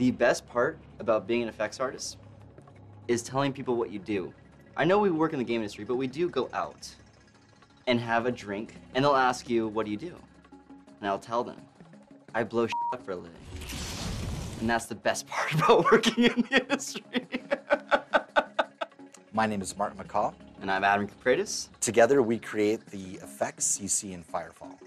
The best part about being an effects artist is telling people what you do. I know we work in the game industry, but we do go out and have a drink, and they'll ask you, what do you do? And I'll tell them, I blow shit up for a living. And that's the best part about working in the industry. My name is Marc McCall. And I'm Kupratis. Together we create the effects you see in Firefall.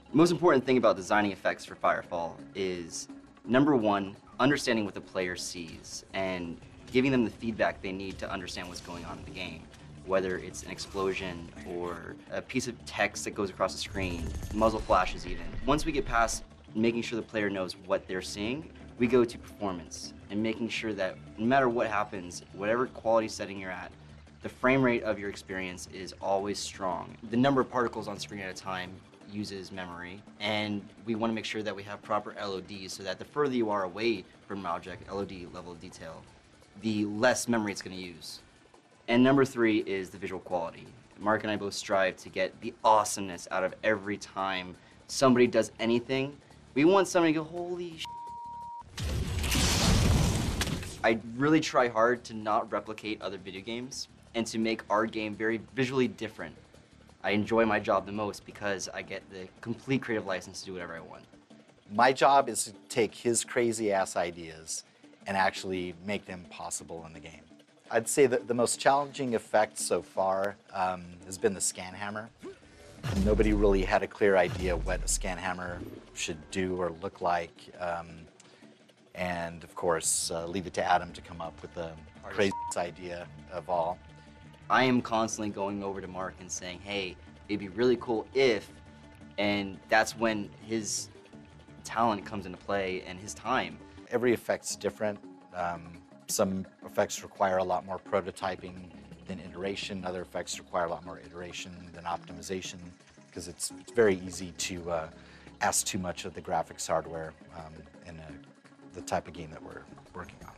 The most important thing about designing effects for Firefall is, number one, understanding what the player sees and giving them the feedback they need to understand what's going on in the game. Whether it's an explosion or a piece of text that goes across the screen, muzzle flashes even. Once we get past making sure the player knows what they're seeing, we go to performance and making sure that no matter what happens, whatever quality setting you're at, the frame rate of your experience is always strong. The number of particles on screen at a time uses memory, and we want to make sure that we have proper LODs so that the further you are away from an object, LOD, level of detail, the less memory it's going to use. And number three is the visual quality. Marc and I both strive to get the awesomeness out of every time somebody does anything. We want somebody to go, holy shit. I really try hard to not replicate other video games and to make our game very visually different. I enjoy my job the most because I get the complete creative license to do whatever I want. My job is to take his crazy ass ideas and actually make them possible in the game. I'd say that the most challenging effect so far has been the scan hammer. Nobody really had a clear idea what a scan hammer should do or look like. And of course, leave it to Adam to come up with the craziest idea of all. I am constantly going over to Marc and saying, hey, it'd be really cool if, and that's when his talent comes into play and his time. Every effect's different. Some effects require a lot more prototyping than iteration. Other effects require a lot more iteration than optimization, because it's very easy to ask too much of the graphics hardware in the type of game that we're working on.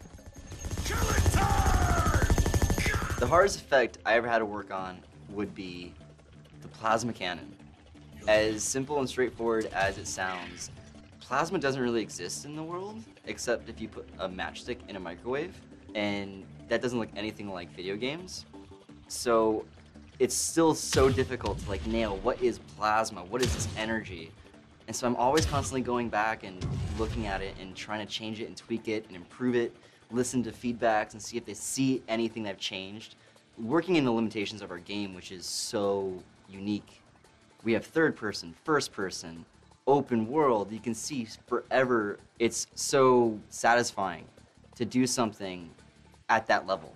The hardest effect I ever had to work on would be the plasma cannon. As simple and straightforward as it sounds, plasma doesn't really exist in the world, except if you put a matchstick in a microwave, and that doesn't look anything like video games. So it's still so difficult to nail what is plasma, what is this energy. And so I'm always constantly going back and looking at it and trying to change it and tweak it and improve it, listen to feedbacks and see if they see anything that I've changed. Working in the limitations of our game, which is so unique. We have third person, first person, open world, you can see forever. It's so satisfying to do something at that level.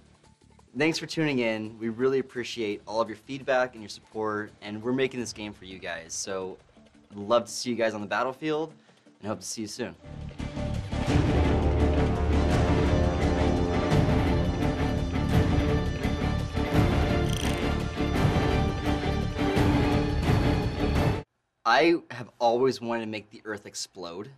Thanks for tuning in. We really appreciate all of your feedback and your support, and we're making this game for you guys. So I'd love to see you guys on the battlefield, and hope to see you soon. I have always wanted to make the Earth explode.